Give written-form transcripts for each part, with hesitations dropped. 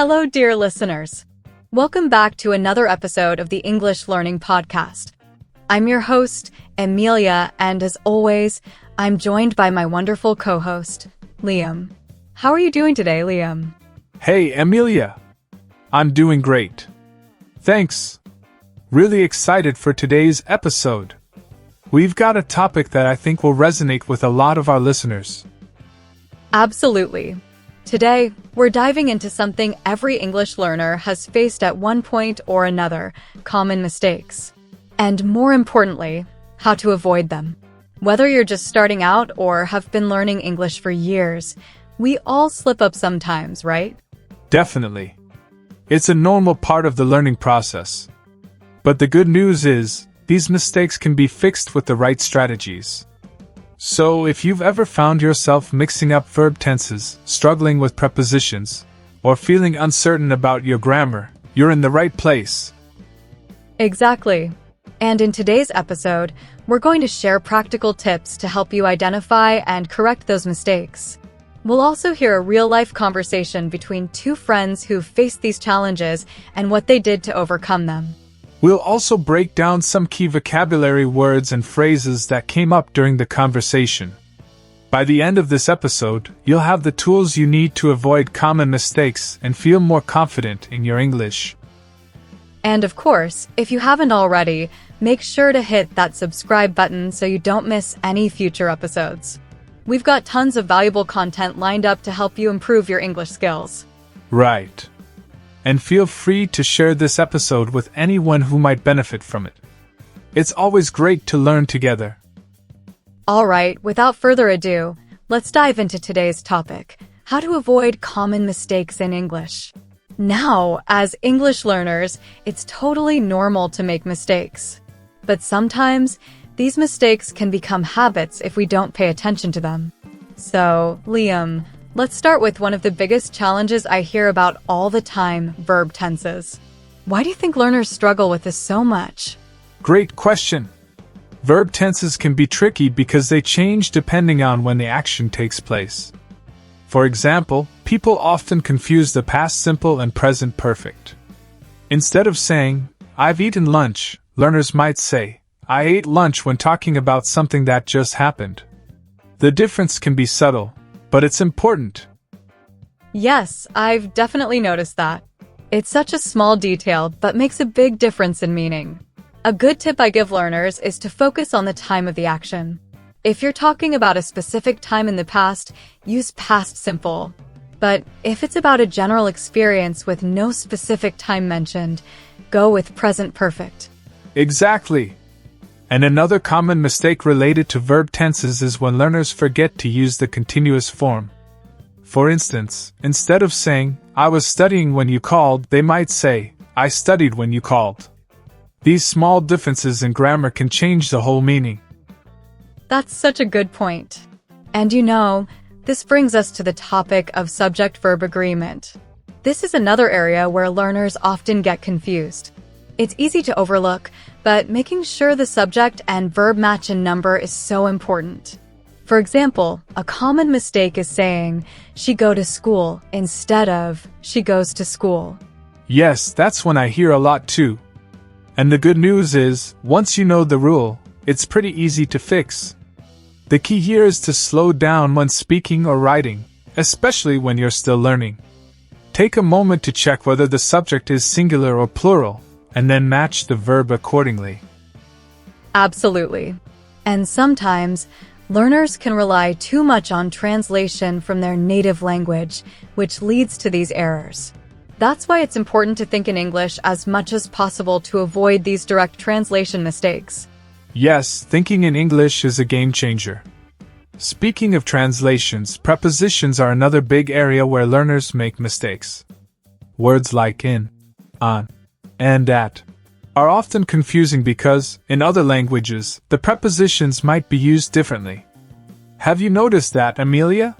Hello, dear listeners. Welcome back to another episode of the English Learning Podcast. I'm your host, Emilia, and as always, I'm joined by my wonderful co-host, Liam. How are you doing today, Liam? Hey, Emilia. I'm doing great. Thanks. Really excited for today's episode. We've got a topic that I think will resonate with a lot of our listeners. Absolutely. Today, we're diving into something every English learner has faced at one point or another, common mistakes. And more importantly, how to avoid them. Whether you're just starting out or have been learning English for years, we all slip up sometimes, right? Definitely. It's a normal part of the learning process. But the good news is, these mistakes can be fixed with the right strategies. So, if you've ever found yourself mixing up verb tenses, struggling with prepositions, or feeling uncertain about your grammar, you're in the right place. Exactly. And in today's episode, we're going to share practical tips to help you identify and correct those mistakes. We'll also hear a real-life conversation between two friends who faced these challenges and what they did to overcome them. We'll also break down some key vocabulary words and phrases that came up during the conversation. By the end of this episode, you'll have the tools you need to avoid common mistakes and feel more confident in your English. And of course, if you haven't already, make sure to hit that subscribe button so you don't miss any future episodes. We've got tons of valuable content lined up to help you improve your English skills. Right. And feel free to share this episode with anyone who might benefit from it. It's always great to learn together. All right, without further ado, let's dive into today's topic, how to avoid common mistakes in English. Now, as English learners, it's totally normal to make mistakes. But sometimes, these mistakes can become habits if we don't pay attention to them. So, Liam, let's start with one of the biggest challenges I hear about all the time, verb tenses. Why do you think learners struggle with this so much? Great question. Verb tenses can be tricky because they change depending on when the action takes place. For example, people often confuse the past simple and present perfect. Instead of saying, "I've eaten lunch," learners might say, "I ate lunch," when talking about something that just happened. The difference can be subtle, but it's important. Yes, I've definitely noticed that. It's such a small detail, but makes a big difference in meaning. A good tip I give learners is to focus on the time of the action. If you're talking about a specific time in the past, use past simple. But if it's about a general experience with no specific time mentioned, go with present perfect. Exactly. And another common mistake related to verb tenses is when learners forget to use the continuous form. For instance, instead of saying, "I was studying when you called," they might say, "I studied when you called." These small differences in grammar can change the whole meaning. That's such a good point. And this brings us to the topic of subject-verb agreement. This is another area where learners often get confused. It's easy to overlook, but making sure the subject and verb match in number is so important. For example, a common mistake is saying, "she go to school," instead of, "she goes to school." Yes, that's one I hear a lot too. And the good news is, once you know the rule, it's pretty easy to fix. The key here is to slow down when speaking or writing, especially when you're still learning. Take a moment to check whether the subject is singular or plural, and then match the verb accordingly. Absolutely. And sometimes, learners can rely too much on translation from their native language, which leads to these errors. That's why it's important to think in English as much as possible to avoid these direct translation mistakes. Yes, thinking in English is a game changer. Speaking of translations, prepositions are another big area where learners make mistakes. Words like in, on, and at are often confusing because, in other languages, the prepositions might be used differently. Have you noticed that, Emilia?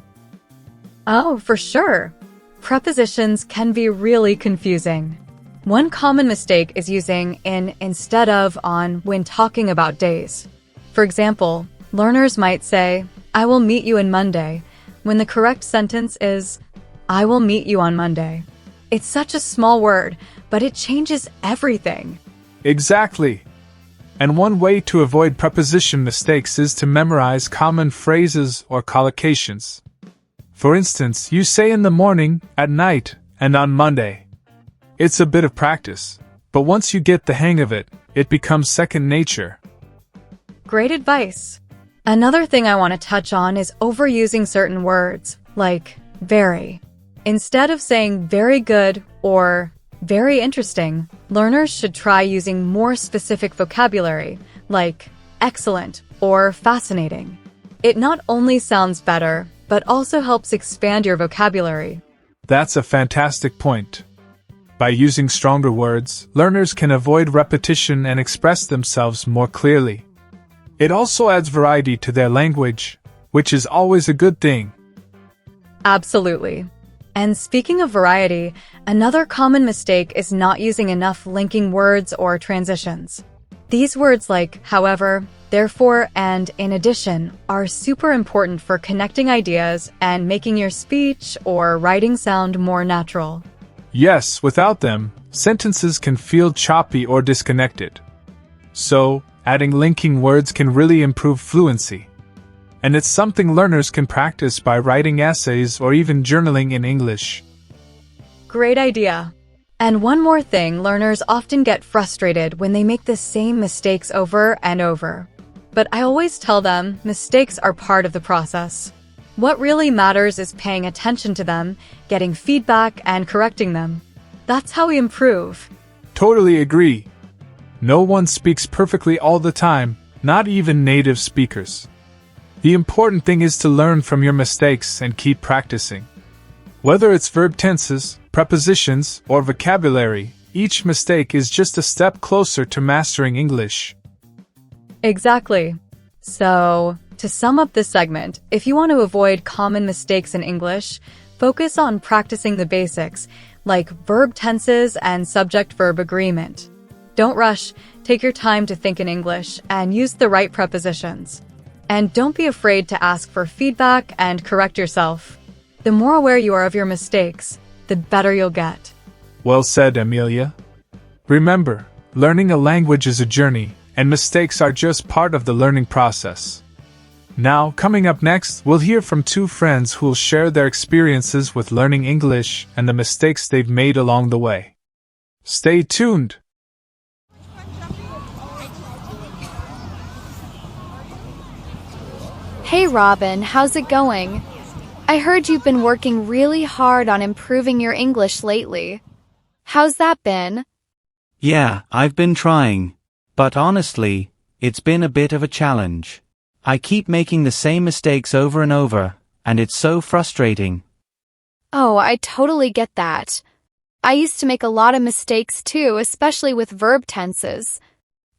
Oh, for sure. Prepositions can be really confusing. One common mistake is using in instead of on when talking about days. For example, learners might say, "I will meet you on Monday," when the correct sentence is, "I will meet you on Monday." It's such a small word, but it changes everything. Exactly. And one way to avoid preposition mistakes is to memorize common phrases or collocations. For instance, you say in the morning, at night, and on Monday. It's a bit of practice, but once you get the hang of it, it becomes second nature. Great advice. Another thing I want to touch on is overusing certain words, like very. Instead of saying very good or very interesting, learners should try using more specific vocabulary, like excellent or fascinating. It not only sounds better, but also helps expand your vocabulary. That's a fantastic point. By using stronger words, learners can avoid repetition and express themselves more clearly. It also adds variety to their language, which is always a good thing. Absolutely. And speaking of variety, another common mistake is not using enough linking words or transitions. These words like however, therefore, and in addition are super important for connecting ideas and making your speech or writing sound more natural. Yes, without them, sentences can feel choppy or disconnected. So, adding linking words can really improve fluency. And it's something learners can practice by writing essays or even journaling in English. Great idea. And one more thing, learners often get frustrated when they make the same mistakes over and over. But I always tell them mistakes are part of the process. What really matters is paying attention to them, getting feedback, and correcting them. That's how we improve. Totally agree. No one speaks perfectly all the time, not even native speakers. The important thing is to learn from your mistakes and keep practicing. Whether it's verb tenses, prepositions, or vocabulary, each mistake is just a step closer to mastering English. Exactly. So, to sum up this segment, if you want to avoid common mistakes in English, focus on practicing the basics, like verb tenses and subject-verb agreement. Don't rush, take your time to think in English, and use the right prepositions. And don't be afraid to ask for feedback and correct yourself. The more aware you are of your mistakes, the better you'll get. Well said, Emilia. Remember, learning a language is a journey, and mistakes are just part of the learning process. Now, coming up next, we'll hear from two friends who will share their experiences with learning English and the mistakes they've made along the way. Stay tuned! Hey Robin, how's it going? I heard you've been working really hard on improving your English lately. How's that been? Yeah, I've been trying. But honestly, it's been a bit of a challenge. I keep making the same mistakes over and over, and it's so frustrating. Oh, I totally get that. I used to make a lot of mistakes too, especially with verb tenses.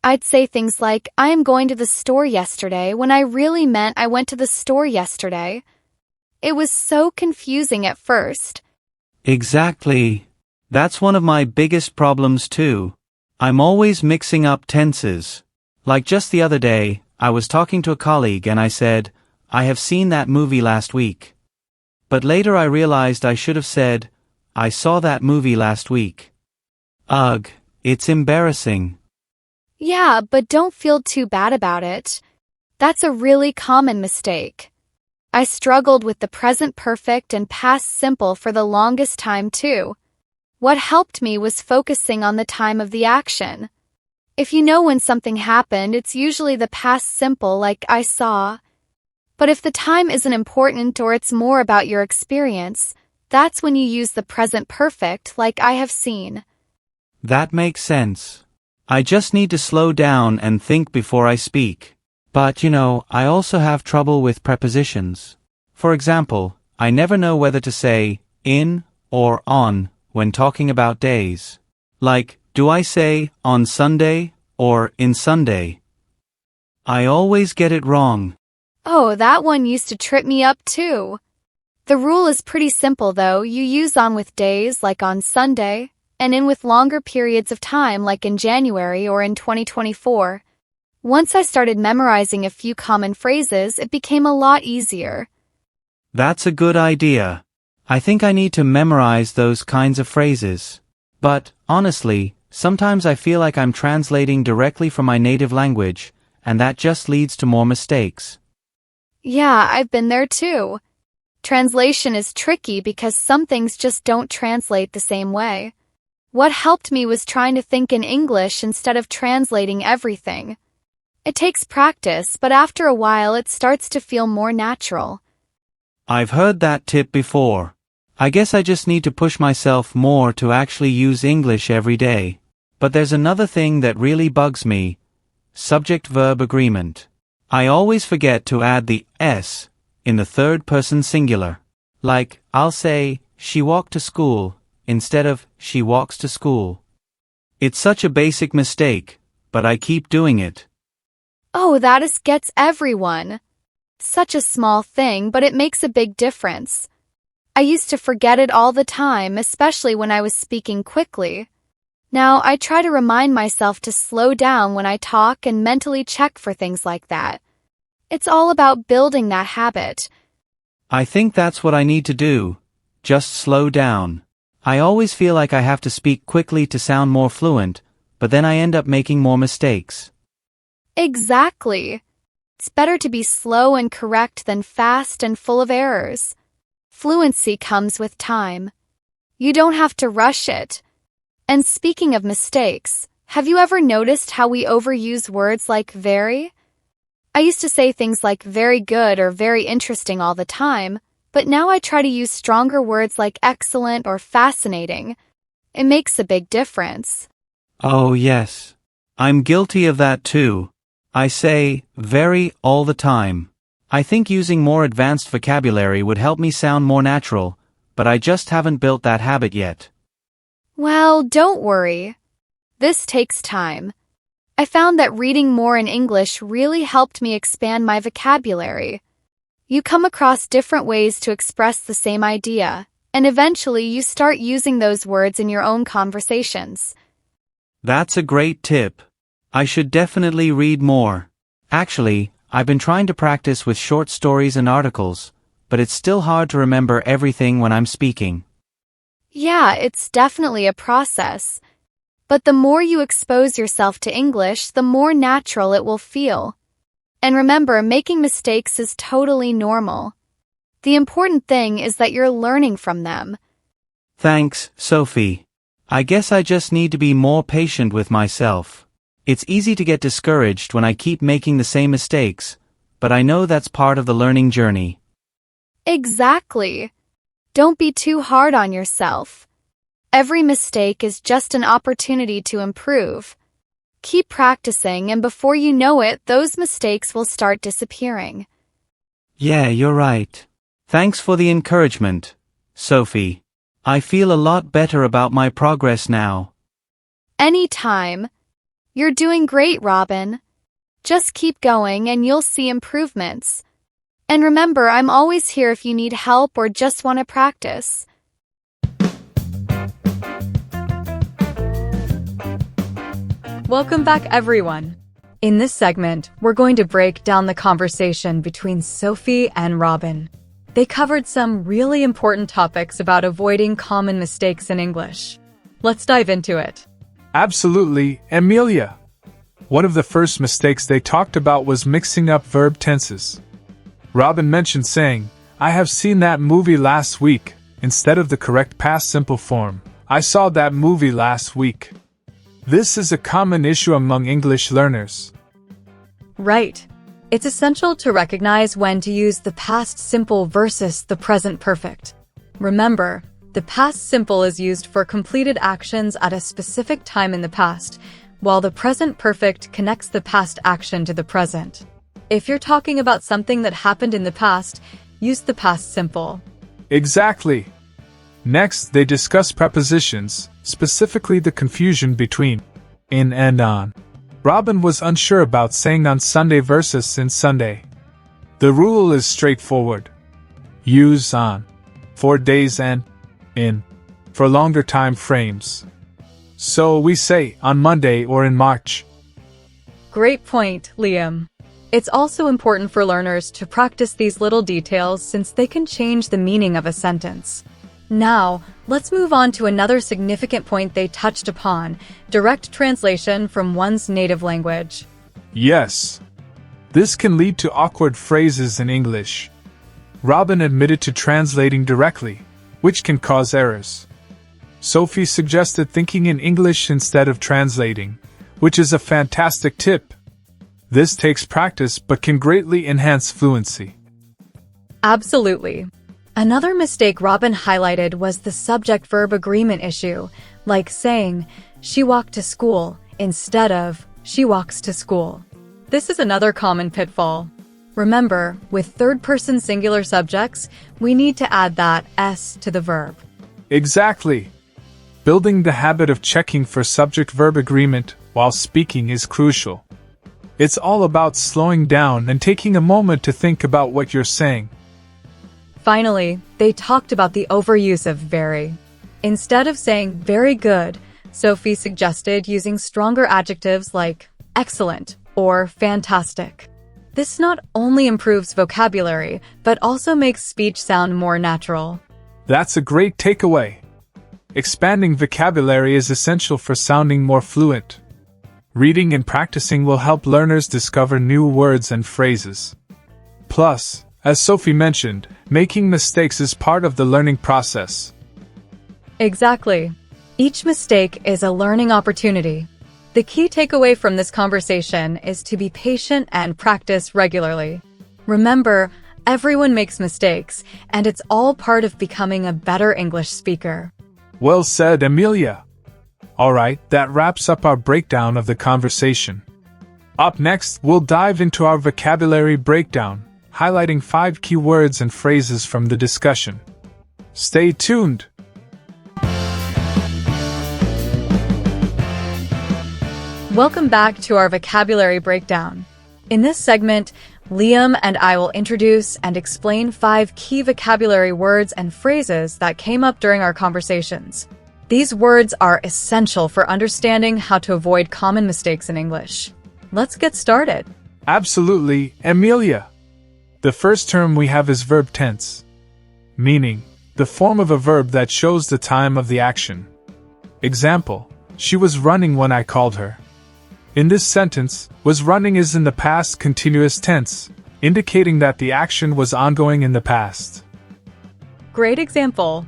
I'd say things like, I am going to the store yesterday, when I really meant I went to the store yesterday. It was so confusing at first. Exactly. That's one of my biggest problems too. I'm always mixing up tenses. Like just the other day, I was talking to a colleague and I said, I have seen that movie last week. But later I realized I should have said, I saw that movie last week. Ugh, it's embarrassing. Yeah, but don't feel too bad about it. That's a really common mistake. I struggled with the present perfect and past simple for the longest time too. What helped me was focusing on the time of the action. If you know when something happened, it's usually the past simple like I saw. But if the time isn't important or it's more about your experience, that's when you use the present perfect like I have seen. That makes sense. I just need to slow down and think before I speak. But I also have trouble with prepositions. For example, I never know whether to say in or on when talking about days. Like, do I say on Sunday or in Sunday? I always get it wrong. Oh, that one used to trip me up too. The rule is pretty simple though. You use on with days like on Sunday, and in with longer periods of time like in January or in 2024. Once I started memorizing a few common phrases, it became a lot easier. That's a good idea. I think I need to memorize those kinds of phrases. But, honestly, sometimes I feel like I'm translating directly from my native language, and that just leads to more mistakes. Yeah, I've been there too. Translation is tricky because some things just don't translate the same way. What helped me was trying to think in English instead of translating everything. It takes practice, but after a while it starts to feel more natural. I've heard that tip before. I guess I just need to push myself more to actually use English every day. But there's another thing that really bugs me. Subject-verb agreement. I always forget to add the s in the third-person singular. Like, I'll say, she walked to school, instead of, she walks to school. It's such a basic mistake, but I keep doing it. Oh, gets everyone. Such a small thing, but it makes a big difference. I used to forget it all the time, especially when I was speaking quickly. Now, I try to remind myself to slow down when I talk and mentally check for things like that. It's all about building that habit. I think that's what I need to do. Just slow down. I always feel like I have to speak quickly to sound more fluent, but then I end up making more mistakes. Exactly. It's better to be slow and correct than fast and full of errors. Fluency comes with time. You don't have to rush it. And speaking of mistakes, have you ever noticed how we overuse words like very? I used to say things like very good or very interesting all the time, but now I try to use stronger words like excellent or fascinating. It makes a big difference. Oh yes. I'm guilty of that too. I say very all the time. I think using more advanced vocabulary would help me sound more natural, but I just haven't built that habit yet. Well, don't worry. This takes time. I found that reading more in English really helped me expand my vocabulary. You come across different ways to express the same idea, and eventually you start using those words in your own conversations. That's a great tip. I should definitely read more. Actually, I've been trying to practice with short stories and articles, but it's still hard to remember everything when I'm speaking. Yeah, it's definitely a process. But the more you expose yourself to English, the more natural it will feel. And remember, making mistakes is totally normal. The important thing is that you're learning from them. Thanks, Sophie. I guess I just need to be more patient with myself. It's easy to get discouraged when I keep making the same mistakes, but I know that's part of the learning journey. Exactly. Don't be too hard on yourself. Every mistake is just an opportunity to improve. Keep practicing, and before you know it, those mistakes will start disappearing. Yeah, you're right. Thanks for the encouragement, Sophie. I feel a lot better about my progress now. Anytime. You're doing great, Robin. Just keep going and you'll see improvements. And remember, I'm always here if you need help or just want to practice. Welcome back, everyone. In this segment, we're going to break down the conversation between Sophie and Robin. They covered some really important topics about avoiding common mistakes in English. Let's dive into it. Absolutely, Emilia. One of the first mistakes they talked about was mixing up verb tenses. Robin mentioned saying, "I have seen that movie last week," instead of the correct past simple form. "I saw that movie last week." This is a common issue among English learners. Right. It's essential to recognize when to use the past simple versus the present perfect. Remember, the past simple is used for completed actions at a specific time in the past, while the present perfect connects the past action to the present. If you're talking about something that happened in the past, use the past simple. Exactly. Next, they discuss prepositions, specifically the confusion between in and on. Robin was unsure about saying on Sunday versus in Sunday. The rule is straightforward. Use on for days and in for longer time frames. So we say on Monday or in March. Great point, Liam. It's also important for learners to practice these little details since they can change the meaning of a sentence. Now, let's move on to another significant point they touched upon: direct translation from one's native language. Yes. This can lead to awkward phrases in English. Robin admitted to translating directly, which can cause errors. Sophie suggested thinking in English instead of translating, which is a fantastic tip. This takes practice but can greatly enhance fluency. Absolutely. Another mistake Robin highlighted was the subject-verb agreement issue, like saying, "She walked to school," instead of, "She walks to school." This is another common pitfall. Remember, with third-person singular subjects, we need to add that S to the verb. Exactly. Building the habit of checking for subject-verb agreement while speaking is crucial. It's all about slowing down and taking a moment to think about what you're saying. Finally, they talked about the overuse of very. Instead of saying very good, Sophie suggested using stronger adjectives like excellent or fantastic. This not only improves vocabulary, but also makes speech sound more natural. That's a great takeaway. Expanding vocabulary is essential for sounding more fluent. Reading and practicing will help learners discover new words and phrases. Plus, as Sophie mentioned, making mistakes is part of the learning process. Exactly. Each mistake is a learning opportunity. The key takeaway from this conversation is to be patient and practice regularly. Remember, everyone makes mistakes, and it's all part of becoming a better English speaker. Well said, Emilia. Alright, that wraps up our breakdown of the conversation. Up next, we'll dive into our vocabulary breakdown, highlighting 5 key words and phrases from the discussion. Stay tuned! Welcome back to our vocabulary breakdown. In this segment, Liam and I will introduce and explain 5 key vocabulary words and phrases that came up during our conversations. These words are essential for understanding how to avoid common mistakes in English. Let's get started. Absolutely, Emilia. The first term we have is verb tense, meaning the form of a verb that shows the time of the action. Example, she was running when I called her. In this sentence, was running is in the past continuous tense, indicating that the action was ongoing in the past. Great example.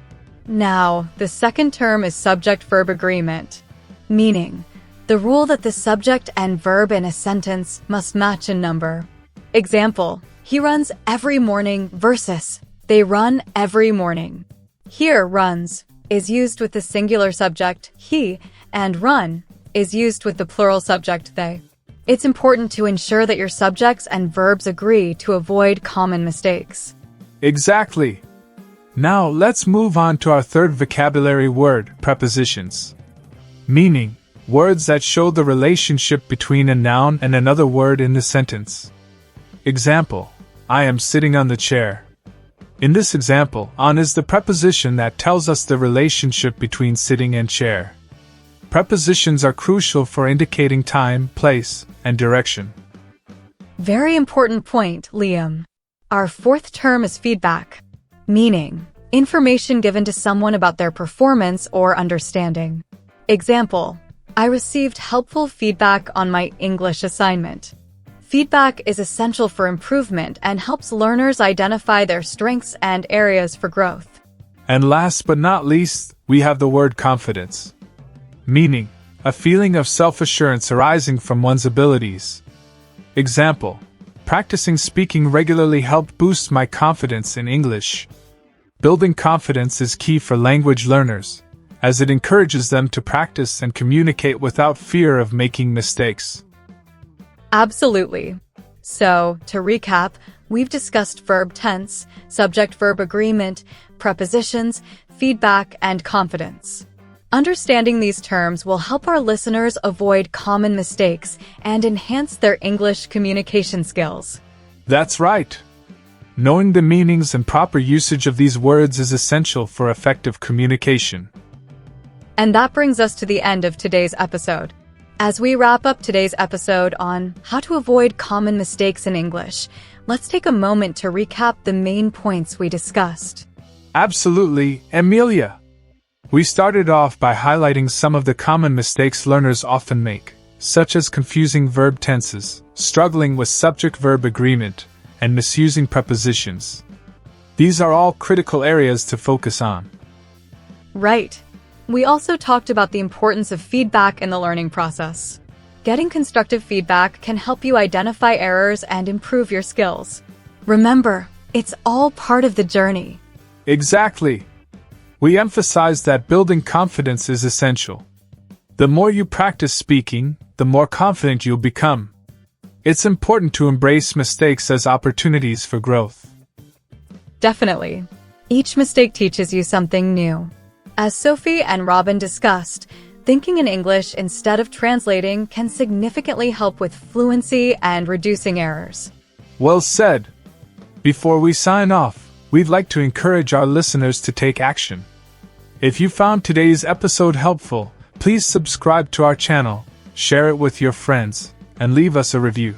Now, the second term is subject-verb agreement, meaning the rule that the subject and verb in a sentence must match in number. Example, he runs every morning versus they run every morning. Here, runs is used with the singular subject, he, and run is used with the plural subject, they. It's important to ensure that your subjects and verbs agree to avoid common mistakes. Exactly. Now let's move on to our third vocabulary word, prepositions. Meaning, words that show the relationship between a noun and another word in the sentence. Example, I am sitting on the chair. In this example, on is the preposition that tells us the relationship between sitting and chair. Prepositions are crucial for indicating time, place, and direction. Very important point, Liam. Our fourth term is feedback, meaning information given to someone about their performance or understanding. Example, I received helpful feedback on my English assignment. Feedback is essential for improvement and helps learners identify their strengths and areas for growth. And last but not least, we have the word confidence, meaning a feeling of self-assurance arising from one's abilities. Example, practicing speaking regularly helped boost my confidence in English. Building confidence is key for language learners, as it encourages them to practice and communicate without fear of making mistakes. Absolutely. So, to recap, we've discussed verb tense, subject-verb agreement, prepositions, feedback, and confidence. Understanding these terms will help our listeners avoid common mistakes and enhance their English communication skills. That's right. Knowing the meanings and proper usage of these words is essential for effective communication. And that brings us to the end of today's episode. As we wrap up today's episode on how to avoid common mistakes in English, let's take a moment to recap the main points we discussed. Absolutely, Emilia. We started off by highlighting some of the common mistakes learners often make, such as confusing verb tenses, struggling with subject-verb agreement, and misusing prepositions. These are all critical areas to focus on. Right. We also talked about the importance of feedback in the learning process. Getting constructive feedback can help you identify errors and improve your skills. Remember, it's all part of the journey. Exactly. We emphasize that building confidence is essential. The more you practice speaking, the more confident you'll become. It's important to embrace mistakes as opportunities for growth. Definitely. Each mistake teaches you something new. As Sophie and Robin discussed, thinking in English instead of translating can significantly help with fluency and reducing errors. Well said. Before we sign off, we'd like to encourage our listeners to take action. If you found today's episode helpful, please subscribe to our channel, share it with your friends, and leave us a review.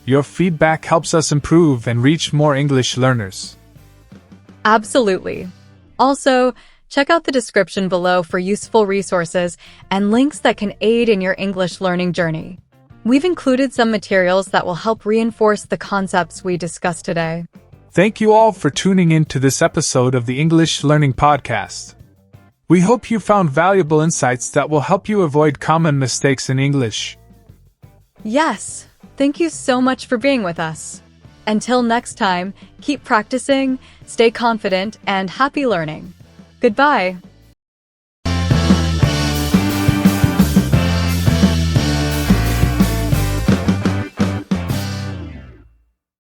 Your feedback helps us improve and reach more English learners. Absolutely. Also, check out the description below for useful resources and links that can aid in your English learning journey. We've included some materials that will help reinforce the concepts we discussed today. Thank you all for tuning in to this episode of the English Learning Podcast. We hope you found valuable insights that will help you avoid common mistakes in English. Yes, thank you so much for being with us. Until next time, keep practicing, stay confident, and happy learning. Goodbye.